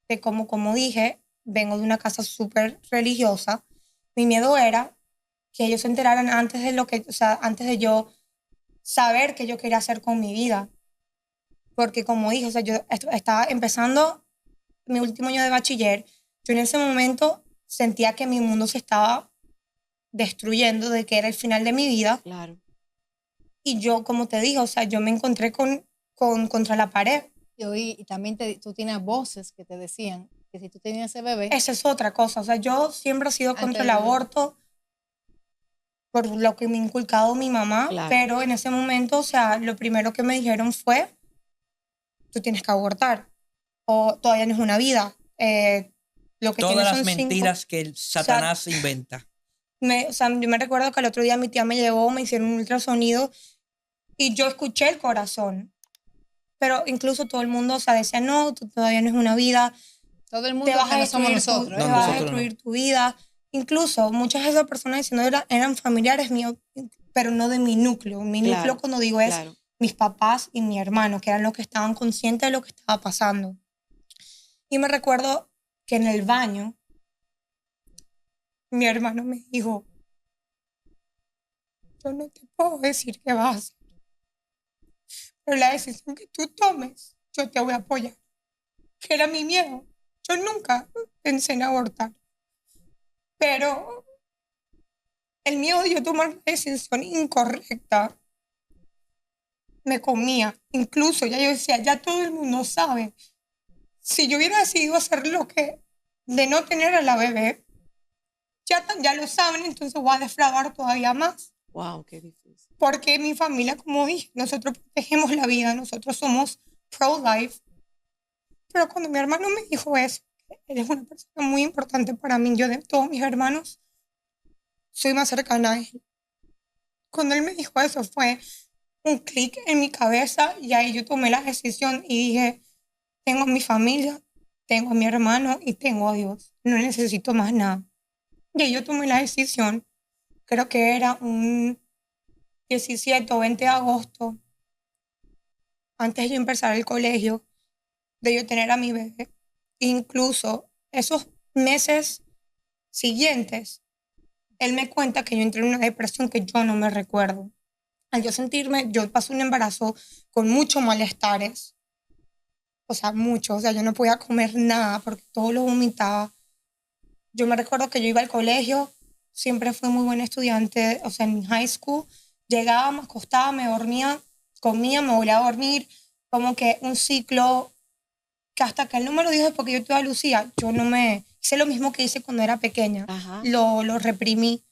de como dije, vengo de una casa súper religiosa, mi miedo era que ellos se enteraran antes de antes de yo saber qué yo quería hacer con mi vida. Porque como dije, o sea, yo estaba empezando mi último año de bachiller, yo en ese momento sentía que mi mundo se estaba destruyendo, de que era el final de mi vida. Claro. Y yo, como te dije, o sea, yo me encontré con contra la pared. Y también tú tienes voces que te decían que si tú tenías ese bebé... Esa es otra cosa. O sea, yo siempre he sido contra el aborto por lo que me ha inculcado mi mamá, Claro. pero en ese momento, o sea, lo primero que me dijeron fue, tú tienes que abortar, o todavía no es una vida. Lo que Todas tienes las son mentiras que el Satanás inventa. O sea, yo me recuerdo que el otro día mi tía me llevó, me hicieron un ultrasonido y yo escuché el corazón. Pero incluso todo el mundo, o sea, decía, no, tú todavía no es una vida, Todo el mundo te vas que a no somos destruir, nosotros. No, te vas a nosotros destruir no. tu vida. Incluso muchas de esas personas diciendo eran familiares míos, pero no de mi núcleo. Mi Claro, núcleo, cuando digo, es claro. mis papás y mi hermano, que eran los que estaban conscientes de lo que estaba pasando. Y me recuerdo que en el baño, mi hermano me dijo, yo no te puedo decir qué vas a hacer, pero la decisión que tú tomes, yo te voy a apoyar. Que era mi miedo. Yo nunca pensé en abortar, pero el miedo de yo tomar una decisión incorrecta me comía. Incluso ya yo decía, ya todo el mundo sabe. Si yo hubiera decidido hacer lo que, de no tener a la bebé, ya lo saben, entonces voy a defraudar todavía más. Wow, qué difícil. Porque mi familia, como dije, nosotros protegemos la vida, nosotros somos pro-life. Pero cuando mi hermano me dijo eso, él es una persona muy importante para mí, yo de todos mis hermanos soy más cercana a él. Cuando él me dijo eso fue un clic en mi cabeza y ahí yo tomé la decisión y dije, tengo a mi familia, tengo a mi hermano y tengo a Dios, no necesito más nada. Y ahí yo tomé la decisión, creo que era un 17 o 20 de agosto, antes de yo empezar el colegio, de yo tener a mi bebé. Incluso esos meses siguientes, él me cuenta que yo entré en una depresión que yo no me recuerdo. Al yo sentirme, yo pasé un embarazo con muchos malestares, o sea, mucho, o sea, yo no podía comer nada porque todo lo vomitaba. Yo me recuerdo que yo iba al colegio, siempre fui muy buena estudiante, o sea, en high school, llegaba, me acostaba, me dormía, comía, me volvía a dormir, como que un ciclo que hasta que él no me lo dijo es porque yo tuve a Lucía, yo no me hice lo mismo que hice cuando era pequeña, Ajá. lo reprimí.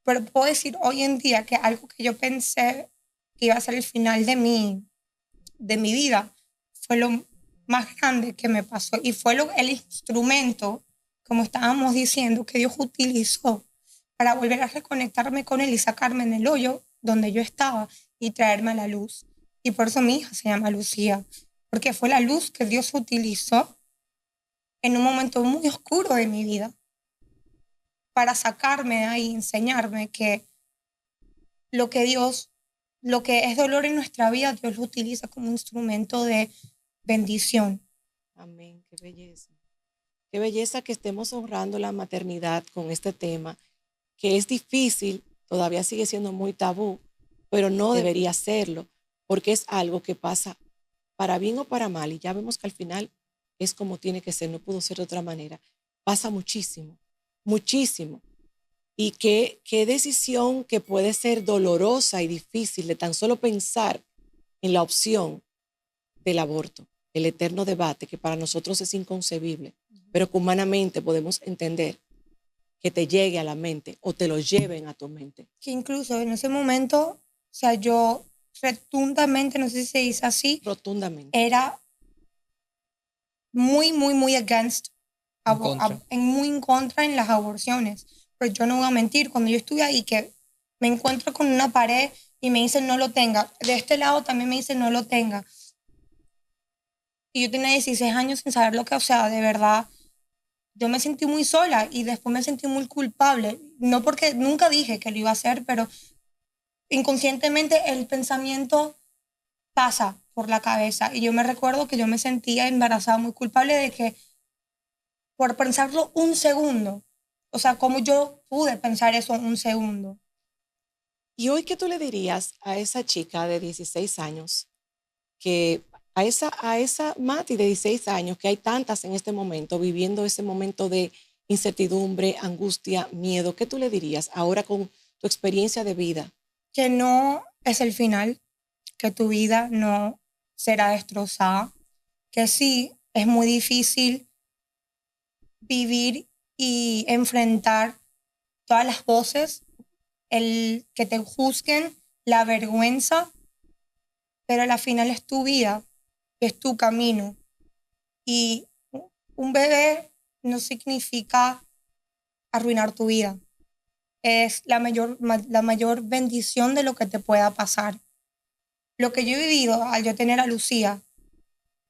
Pero puedo decir hoy en día que algo que yo pensé que iba a ser el final de mi vida fue lo más grande que me pasó y fue el instrumento, como estábamos diciendo, que Dios utilizó para volver a reconectarme con Él y sacarme en el hoyo donde yo estaba y traerme a la luz. Y por eso mi hija se llama Lucía, porque fue la luz que Dios utilizó en un momento muy oscuro de mi vida para sacarme de ahí, enseñarme que lo que es dolor en nuestra vida, Dios lo utiliza como un instrumento de bendición. Amén, qué belleza. Qué belleza que estemos honrando la maternidad con este tema, que es difícil, todavía sigue siendo muy tabú, pero no debería serlo, porque es algo que pasa para bien o para mal, y ya vemos que al final es como tiene que ser, no pudo ser de otra manera. Pasa muchísimo, muchísimo. Y qué decisión que puede ser dolorosa y difícil de tan solo pensar en la opción del aborto, el eterno debate que para nosotros es inconcebible, pero que humanamente podemos entender que te llegue a la mente o te lo lleven a tu mente. Que incluso en ese momento, o sea, yo rotundamente, no sé si se dice así, Rotundamente. era muy, muy, muy muy en contra en las aborciones. Pero yo no voy a mentir, cuando yo estuve ahí, que me encuentro con una pared y me dicen no lo tenga, de este lado también me dicen no lo tenga. Y yo tenía 16 años sin saber lo que, o sea, de verdad, yo me sentí muy sola y después me sentí muy culpable. No porque nunca dije que lo iba a hacer, pero inconscientemente el pensamiento pasa por la cabeza. Y yo me recuerdo que yo me sentía embarazada, muy culpable de que por pensarlo un segundo, o sea, ¿cómo yo pude pensar eso en un segundo? ¿Y hoy qué tú le dirías a esa chica de 16 años, que a esa Mati de 16 años, que hay tantas en este momento, viviendo ese momento de incertidumbre, angustia, miedo, qué tú le dirías ahora con tu experiencia de vida? Que no es el final, que tu vida no será destrozada, que sí, es muy difícil vivir y enfrentar todas las voces, el que te juzguen, la vergüenza, pero al final es tu vida, es tu camino. Y un bebé no significa arruinar tu vida. Es la mayor bendición de lo que te pueda pasar. Lo que yo he vivido al yo tener a Lucía,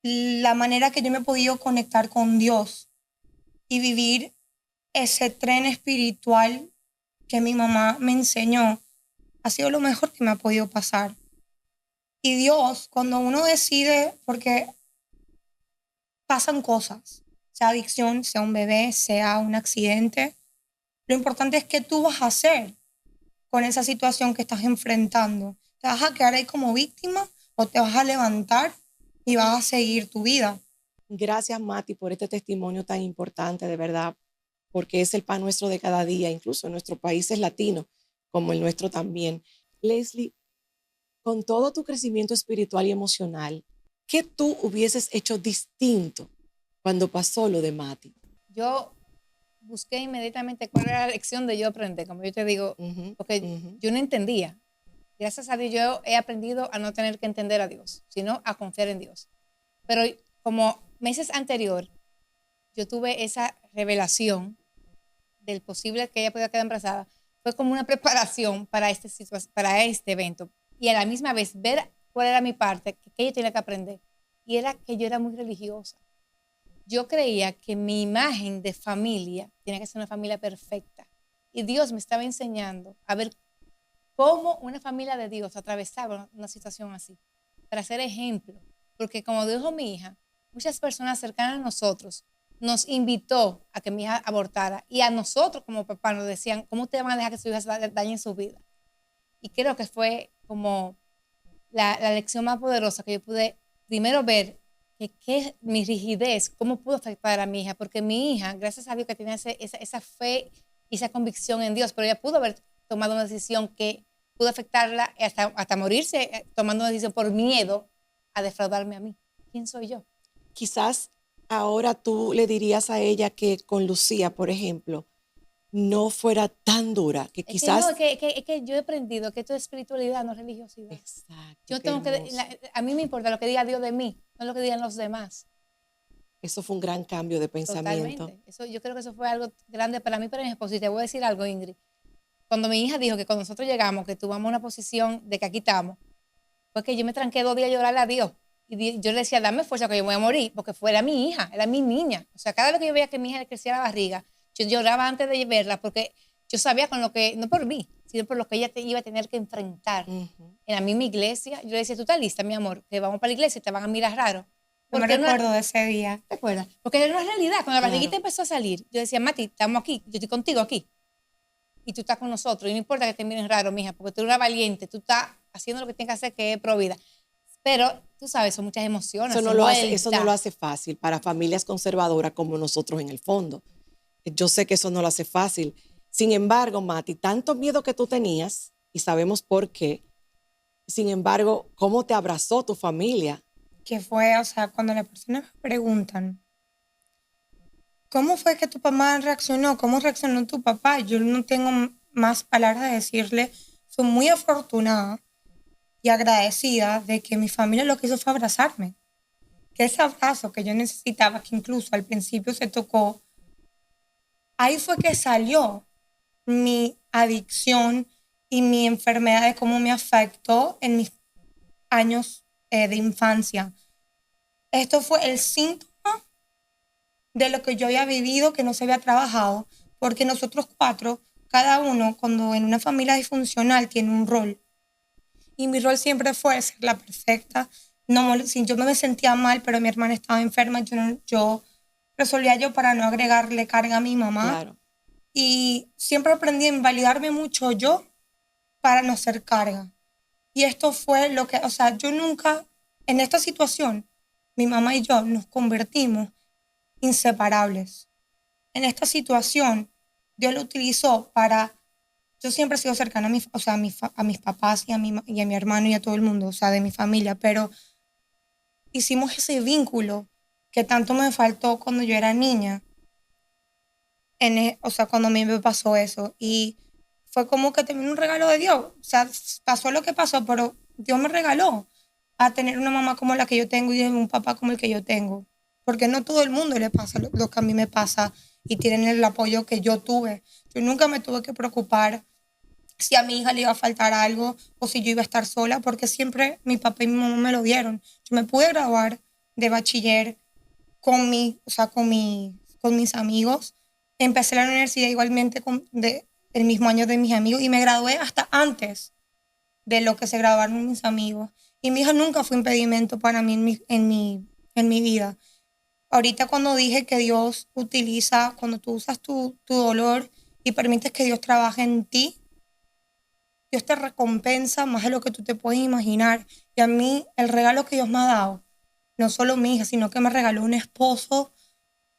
la manera que yo me he podido conectar con Dios y vivir ese tren espiritual que mi mamá me enseñó, ha sido lo mejor que me ha podido pasar. Y Dios, cuando uno decide, porque pasan cosas, sea adicción, sea un bebé, sea un accidente, lo importante es qué tú vas a hacer con esa situación que estás enfrentando. ¿Te vas a quedar ahí como víctima o te vas a levantar y vas a seguir tu vida? Gracias, Mati, por este testimonio tan importante, de verdad, porque es el pan nuestro de cada día, incluso en nuestros países latinos, como el nuestro también. Leslie, con todo tu crecimiento espiritual y emocional, ¿qué tú hubieses hecho distinto cuando pasó lo de Mati? Yo busqué inmediatamente cuál era la lección de yo aprender, como yo te digo, porque yo no entendía. Gracias a Dios yo he aprendido a no tener que entender a Dios, sino a confiar en Dios. Pero como meses anterior, yo tuve esa revelación del posible que ella podía quedar embarazada. Fue como una preparación para para este evento. Y a la misma vez ver cuál era mi parte, que yo tenía que aprender. Y era que yo era muy religiosa. Yo creía que mi imagen de familia tenía que ser una familia perfecta. Y Dios me estaba enseñando a ver cómo una familia de Dios atravesaba una situación así, para ser ejemplo. Porque como dijo mi hija, muchas personas cercanas a nosotros nos invitó a que mi hija abortara y a nosotros como papá nos decían, ¿cómo ustedes van a dejar que su hija se dañe en su vida? Y creo que fue como la lección más poderosa que yo pude primero ver que mi rigidez, cómo pudo afectar a mi hija, porque mi hija, gracias a Dios que tiene esa fe y esa convicción en Dios, pero ella pudo haber tomado una decisión que pudo afectarla hasta morirse, tomando una decisión por miedo a defraudarme a mí. ¿Quién soy yo? Quizás ahora tú le dirías a ella que con Lucía, por ejemplo, no fuera tan dura, que Es que no, quizás... es que yo he aprendido que esto es espiritualidad, no religiosidad. Exacto, Yo qué tengo que, hermoso. a mí me importa lo que diga Dios de mí, no lo que digan los demás. Eso fue un gran cambio de pensamiento. Totalmente. Eso, yo creo que eso fue algo grande para mí, para mi esposo. Y te voy a decir algo, Ingrid. Cuando mi hija dijo que cuando nosotros llegamos, que tuvimos una posición de que aquí estamos, fue que yo me tranqué 2 días a llorarle a Dios. Y yo le decía, dame fuerza que yo me voy a morir, porque fuera mi hija, era mi niña. O sea, cada vez que yo veía que mi hija le crecía la barriga, yo lloraba antes de verla, porque yo sabía con lo que, no por mí, sino por lo que ella iba a tener que enfrentar. En la misma iglesia, yo le decía, ¿tú estás lista, mi amor? Que vamos para la iglesia y te van a mirar raro. No me recuerdo de ese día. ¿Te acuerdas? Porque era una realidad. Cuando la barriguita Claro. empezó a salir, yo decía, Mati, estamos aquí, yo estoy contigo aquí. Y tú estás con nosotros. Y no importa que te miren raro, mija, porque tú eres una valiente, tú estás haciendo lo que tienes que hacer, que es pro vida. Pero tú sabes, son muchas emociones. Eso no lo hace fácil para familias conservadoras como nosotros en el fondo. Yo sé que eso no lo hace fácil. Sin embargo, Mati, tanto miedo que tú tenías, y sabemos por qué, sin embargo, ¿cómo te abrazó tu familia? Que fue, o sea, cuando las personas me preguntan, ¿cómo fue que tu mamá reaccionó? ¿Cómo reaccionó tu papá? Yo no tengo más palabras de decirle. Soy muy afortunada y agradecida de que mi familia lo que hizo fue abrazarme. Que ese abrazo que yo necesitaba, que incluso al principio se tocó, ahí fue que salió mi adicción y mi enfermedad de cómo me afectó en mis años de infancia. Esto fue el síntoma de lo que yo había vivido, que no se había trabajado, porque nosotros 4, cada uno, cuando en una familia disfuncional, tiene un rol. Y mi rol siempre fue ser la perfecta. No, si yo me sentía mal, pero mi hermana estaba enferma, yo resolvía yo para no agregarle carga a mi mamá. Claro. Y siempre aprendí a invalidarme mucho yo para no ser carga. Y esto fue lo que, o sea, yo nunca, en esta situación, mi mamá y yo nos convertimos inseparables. En esta situación, Dios lo utilizó para, yo siempre he sido cercana a, o sea, a mis papás y a mi hermano y a todo el mundo, o sea, de mi familia, pero hicimos ese vínculo que tanto me faltó cuando yo era niña. O sea, cuando a mí me pasó eso. Y fue como que también un regalo de Dios. O sea, pasó lo que pasó, pero Dios me regaló a tener una mamá como la que yo tengo y un papá como el que yo tengo. Porque no todo el mundo le pasa lo que a mí me pasa y tienen el apoyo que yo tuve. Yo nunca me tuve que preocupar si a mi hija le iba a faltar algo o si yo iba a estar sola, porque siempre mi papá y mi mamá me lo dieron. Yo me pude graduar de bachiller o sea, con mis amigos. Empecé la universidad igualmente el mismo año de mis amigos y me gradué hasta antes de lo que se graduaron mis amigos. Y mi hija nunca fue impedimento para mí en mi vida. Ahorita cuando dije que Dios utiliza, cuando tú usas tu dolor y permites que Dios trabaje en ti, Dios te recompensa más de lo que tú te puedes imaginar. Y a mí el regalo que Dios me ha dado, no solo mi hija, sino que me regaló un esposo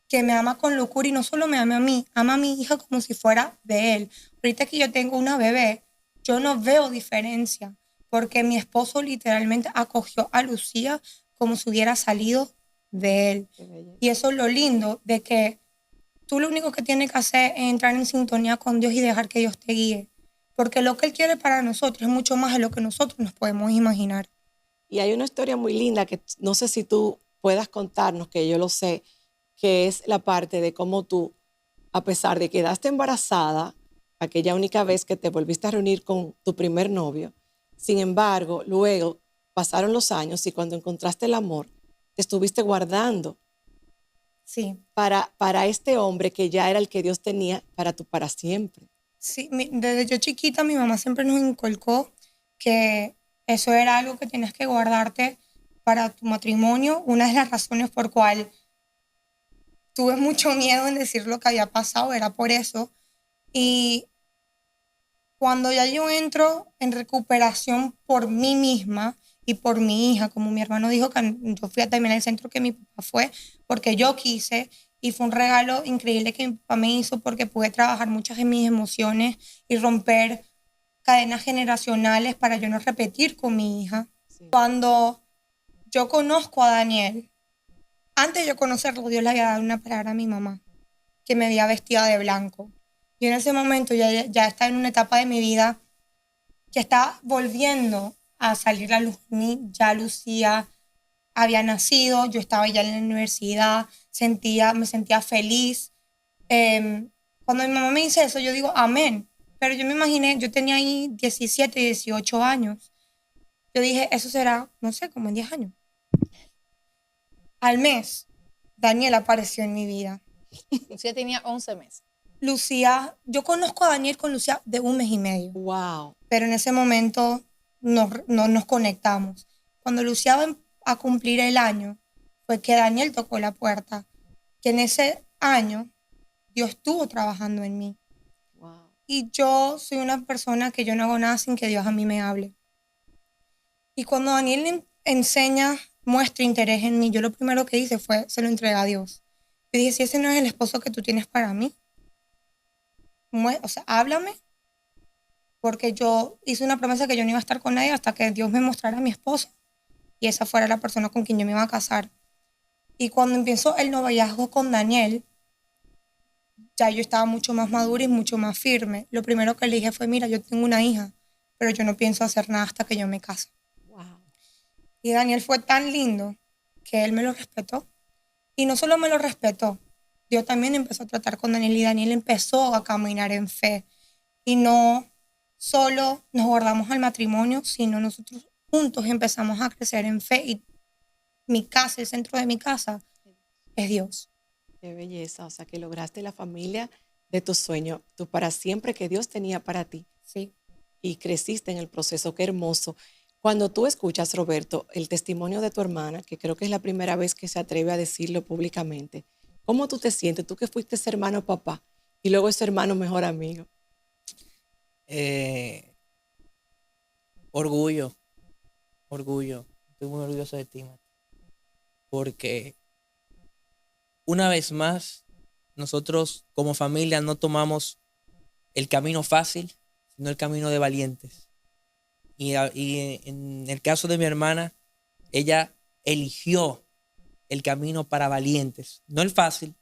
que me ama con locura y no solo me ama a mí, ama a mi hija como si fuera de él. Ahorita que yo tengo una bebé, yo no veo diferencia porque mi esposo literalmente acogió a Lucía como si hubiera salido de él. Y eso es lo lindo de que tú lo único que tienes que hacer es entrar en sintonía con Dios y dejar que Dios te guíe. Porque lo que Él quiere para nosotros es mucho más de lo que nosotros nos podemos imaginar. Y hay una historia muy linda que no sé si tú puedas contarnos, que yo lo sé, que es la parte de cómo tú, a pesar de que quedaste embarazada, aquella única vez que te volviste a reunir con tu primer novio, sin embargo, luego pasaron los años y cuando encontraste el amor, te estuviste guardando Sí. para este hombre que ya era el que Dios tenía para siempre. Sí, desde yo chiquita mi mamá siempre nos inculcó que eso era algo que tienes que guardarte para tu matrimonio. Una de las razones por cual tuve mucho miedo en decir lo que había pasado era por eso. Y cuando ya yo entro en recuperación por mí misma y por mi hija, como mi hermano dijo, que yo fui a también al centro que mi papá fue, porque yo quise, y fue un regalo increíble que mi papá me hizo porque pude trabajar muchas de mis emociones y romper cadenas generacionales para yo no repetir con mi hija. Sí. Cuando yo conozco a Daniel, antes de yo conocerlo, Dios le había dado una palabra a mi mamá, que me había vestida de blanco. Yo en ese momento ya estaba en una etapa de mi vida que estaba volviendo a salir a luz. Ya Lucía había nacido, yo estaba ya en la universidad, me sentía feliz. Cuando mi mamá me dice eso, yo digo, amén. Pero yo me imaginé, yo tenía ahí 17, 18 años. Yo dije, eso será, no sé, como en 10 años. Al mes, Daniel apareció en mi vida. Lucía tenía 11 meses. Lucía, yo conozco a Daniel con Lucía de un mes y medio. Wow. Pero en ese momento no nos conectamos. Cuando Lucía va a cumplir el año, fue que Daniel tocó la puerta. Que en ese año Dios estuvo trabajando en mí. Wow. Y yo soy una persona que yo no hago nada sin que Dios a mí me hable. Y cuando Daniel enseña, muestra interés en mí, yo lo primero que hice fue, se lo entregué a Dios. Yo dije, si ese no es el esposo que tú tienes para mí, o sea, háblame, porque yo hice una promesa que yo no iba a estar con nadie hasta que Dios me mostrara a mi esposo y esa fuera la persona con quien yo me iba a casar. Y cuando empezó el noviazgo con Daniel, ya yo estaba mucho más madura y mucho más firme. Lo primero que le dije fue, mira, yo tengo una hija, pero yo no pienso hacer nada hasta que yo me case. Wow. Y Daniel fue tan lindo que él me lo respetó. Y no solo me lo respetó, Dios también empezó a tratar con Daniel y Daniel empezó a caminar en fe. Y no solo nos guardamos al matrimonio, sino nosotros juntos empezamos a crecer en fe. Y mi casa, el centro de mi casa, es Dios. Qué belleza. O sea, que lograste la familia de tu sueño, tu para siempre que Dios tenía para ti. Sí. Y creciste en el proceso. Qué hermoso. Cuando tú escuchas, Roberto, el testimonio de tu hermana, que creo que es la primera vez que se atreve a decirlo públicamente, ¿cómo tú te sientes? Tú que fuiste ese hermano papá y luego ese hermano mejor amigo. Orgullo, orgullo. Estoy muy orgulloso de ti, Mati. Porque una vez más, nosotros como familia no tomamos el camino fácil, sino el camino de valientes. Y en el caso de mi hermana, ella eligió el camino para valientes. No el fácil,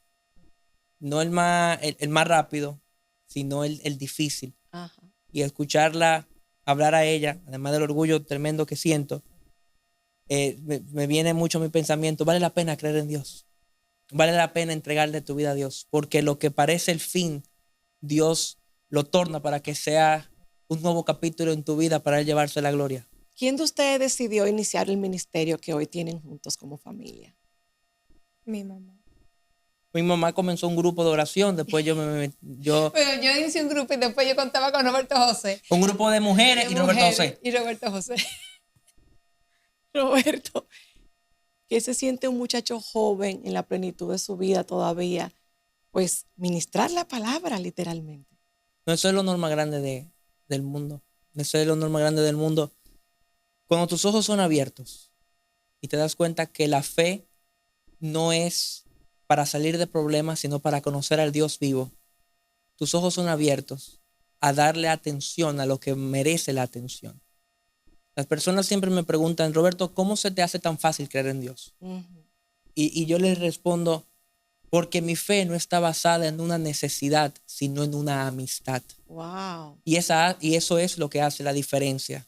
no el más rápido, sino el difícil. Ajá. Y escucharla hablar a ella, además del orgullo tremendo que siento, me viene mucho mi pensamiento, vale la pena creer en Dios. Vale la pena entregarle tu vida a Dios, porque lo que parece el fin, Dios lo torna para que sea un nuevo capítulo en tu vida para él llevarse la gloria. ¿Quién de ustedes decidió iniciar el ministerio que hoy tienen juntos como familia? Mi mamá. Mi mamá comenzó un grupo de oración, después yo Bueno, yo inicié un grupo y después yo contaba con Roberto José. un grupo de mujeres y Roberto José. Y Roberto José. Roberto, ¿qué se siente un muchacho joven en la plenitud de su vida todavía? Pues ministrar la palabra literalmente. No, eso es lo normal grande del mundo. Eso es lo normal grande del mundo. Cuando tus ojos son abiertos y te das cuenta que la fe no es para salir de problemas, sino para conocer al Dios vivo. Tus ojos son abiertos a darle atención a lo que merece la atención. Las personas siempre me preguntan, Roberto, ¿cómo se te hace tan fácil creer en Dios? Uh-huh. Y yo les respondo, porque mi fe no está basada en una necesidad, sino en una amistad. Wow. Y eso es lo que hace la diferencia.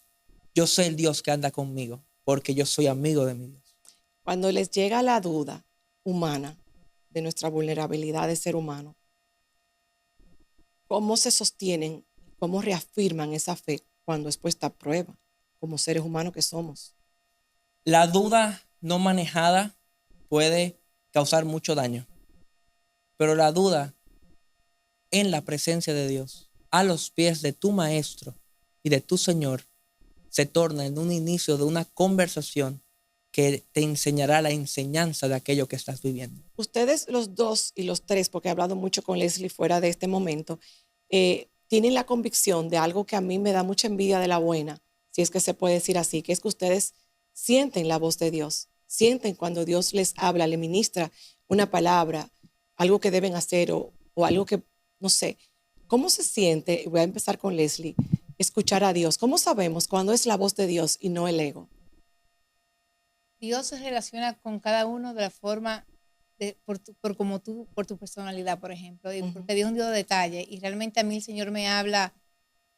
Yo sé el Dios que anda conmigo, porque yo soy amigo de mi Dios. Cuando les llega la duda humana de nuestra vulnerabilidad de ser humano, ¿cómo se sostienen, cómo reafirman esa fe cuando es puesta a prueba como seres humanos que somos? La duda no manejada puede causar mucho daño, pero la duda en la presencia de Dios, a los pies de tu maestro y de tu Señor, se torna en un inicio de una conversación que te enseñará la enseñanza de aquello que estás viviendo. Ustedes los dos y los tres, porque he hablado mucho con Leslie fuera de este momento, tienen la convicción de algo que a mí me da mucha envidia de la buena, si es que se puede decir así, que es que ustedes sienten la voz de Dios, sienten cuando Dios les habla, le ministra una palabra, algo que deben hacer o algo que, no sé, ¿cómo se siente? Voy a empezar con Leslie, escuchar a Dios. ¿Cómo sabemos cuándo es la voz de Dios y no el ego? Dios se relaciona con cada uno de la forma, por tu personalidad, por ejemplo, y porque Dios es un Dios de detalle, y realmente a mí el Señor me habla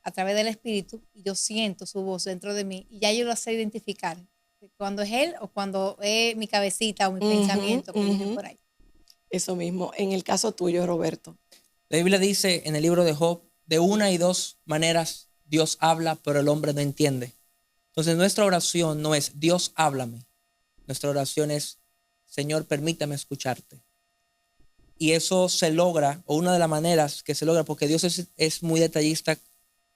a través del Espíritu, y yo siento su voz dentro de mí, y ya yo lo sé identificar, cuando es Él o cuando es mi cabecita o mi pensamiento que viene por ahí. Eso mismo. En el caso tuyo, Roberto. La Biblia dice en el libro de Job, de una y dos maneras Dios habla, pero el hombre no entiende. Entonces nuestra oración no es Dios háblame. Nuestra oración es Señor, permítame escucharte. Y eso se logra, o una de las maneras que se logra, porque Dios es muy detallista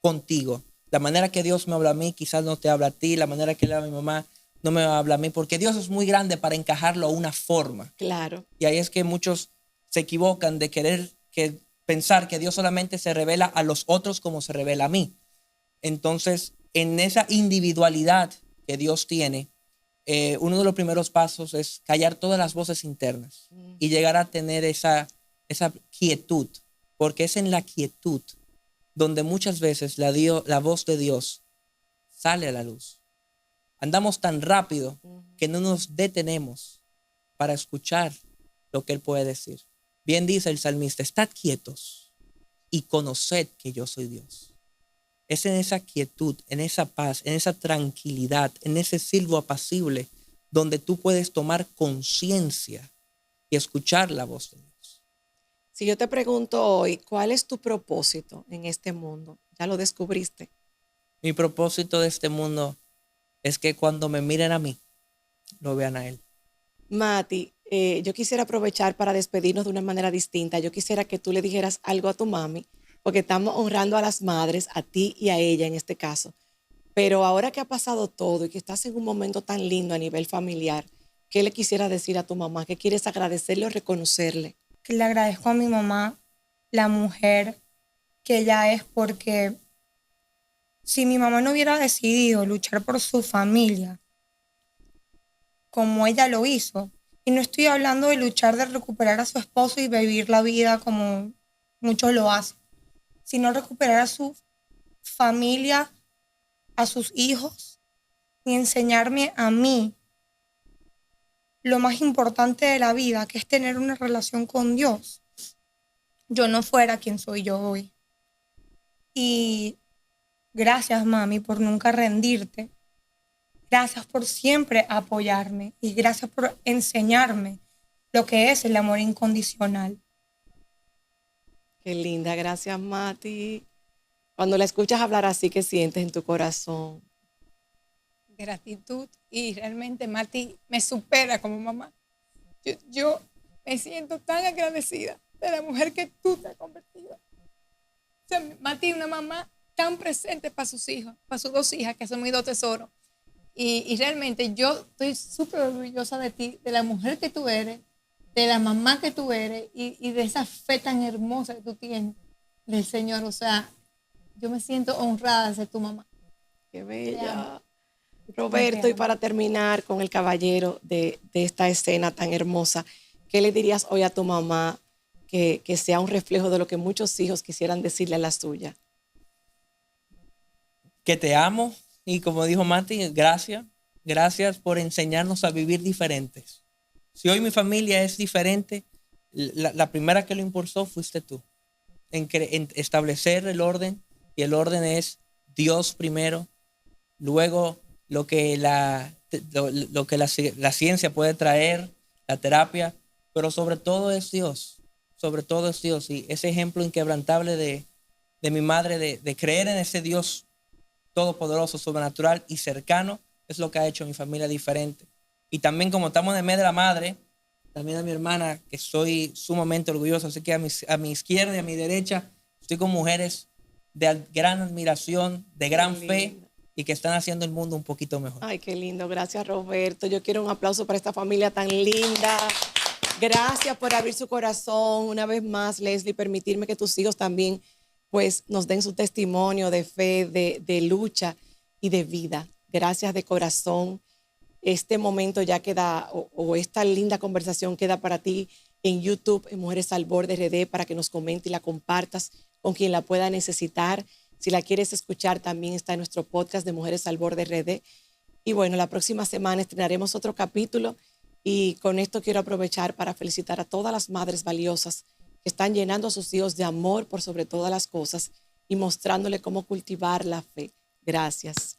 contigo. La manera que Dios me habla a mí quizás no te habla a ti, la manera que le habla a mi mamá no me habla a mí, porque Dios es muy grande para encajarlo a una forma. Claro. Y ahí es que muchos se equivocan de pensar que Dios solamente se revela a los otros como se revela a mí. Entonces, en esa individualidad que Dios tiene, uno de los primeros pasos es callar todas las voces internas y llegar a tener esa quietud, porque es en la quietud donde muchas veces la voz de Dios sale a la luz. Andamos tan rápido que no nos detenemos para escuchar lo que Él puede decir. Bien dice el salmista, estad quietos y conoced que yo soy Dios. Es en esa quietud, en esa paz, en esa tranquilidad, en ese silbo apacible, donde tú puedes tomar conciencia y escuchar la voz de Dios. Si yo te pregunto hoy, ¿cuál es tu propósito en este mundo? ¿Ya lo descubriste? Mi propósito de este mundo es que cuando me miren a mí, lo vean a Él. Mati, yo quisiera aprovechar para despedirnos de una manera distinta. Yo quisiera que tú le dijeras algo a tu mami, porque estamos honrando a las madres, a ti y a ella en este caso. Pero ahora que ha pasado todo y que estás en un momento tan lindo a nivel familiar, ¿qué le quisiera decir a tu mamá? ¿Qué quieres agradecerle o reconocerle? Que le agradezco a mi mamá, la mujer que ella es, porque si mi mamá no hubiera decidido luchar por su familia como ella lo hizo, y no estoy hablando de luchar de recuperar a su esposo y vivir la vida como muchos lo hacen, sino recuperar a su familia, a sus hijos, y enseñarme a mí lo más importante de la vida, que es tener una relación con Dios, yo no fuera quien soy yo hoy. Y gracias, mami, por nunca rendirte. Gracias por siempre apoyarme y gracias por enseñarme lo que es el amor incondicional. Qué linda, gracias, Mati. Cuando la escuchas hablar así, ¿qué sientes en tu corazón? Gratitud, y realmente Mati me supera como mamá. Yo me siento tan agradecida de la mujer que tú te has convertido. O sea, Mati es una mamá tan presente para sus hijos, para sus 2 hijas, que son mis 2 tesoros. Y realmente yo estoy súper orgullosa de ti, de la mujer que tú eres, de la mamá que tú eres y de esa fe tan hermosa que tú tienes del Señor. O sea, yo me siento honrada de ser tu mamá. Qué Te bella. amo. Roberto, y para terminar con el caballero de esta escena tan hermosa, ¿qué le dirías hoy a tu mamá que sea un reflejo de lo que muchos hijos quisieran decirle a la suya? Que te amo y como dijo Mati, gracias. Gracias por enseñarnos a vivir diferentes. Si hoy mi familia es diferente, la primera que lo impulsó fuiste tú. En establecer el orden, y el orden es Dios primero, luego lo que la ciencia puede traer, la terapia, pero sobre todo es Dios. Sobre todo es Dios. Y ese ejemplo inquebrantable de mi madre, de creer en ese Dios todopoderoso, sobrenatural y cercano, es lo que ha hecho a mi familia diferente. Y también, como estamos en el mes de la madre, también a mi hermana, que soy sumamente orgulloso. Así que a mi izquierda y a mi derecha estoy con mujeres de gran admiración, de gran fe, y que están haciendo el mundo un poquito mejor. Ay, qué lindo. Gracias, Roberto. Yo quiero un aplauso para esta familia tan linda. Gracias por abrir su corazón. Una vez más, Leslie, permitirme que tus hijos también pues nos den su testimonio de fe, de lucha y de vida. Gracias de corazón. Este momento ya queda, o esta linda conversación queda para ti en YouTube, en Mujeres al Borde RD, para que nos comentes y la compartas con quien la pueda necesitar. Si la quieres escuchar, también está en nuestro podcast de Mujeres al Borde RD. Y bueno, la próxima semana estrenaremos otro capítulo, y con esto quiero aprovechar para felicitar a todas las madres valiosas que están llenando a sus hijos de amor por sobre todas las cosas y mostrándole cómo cultivar la fe. Gracias.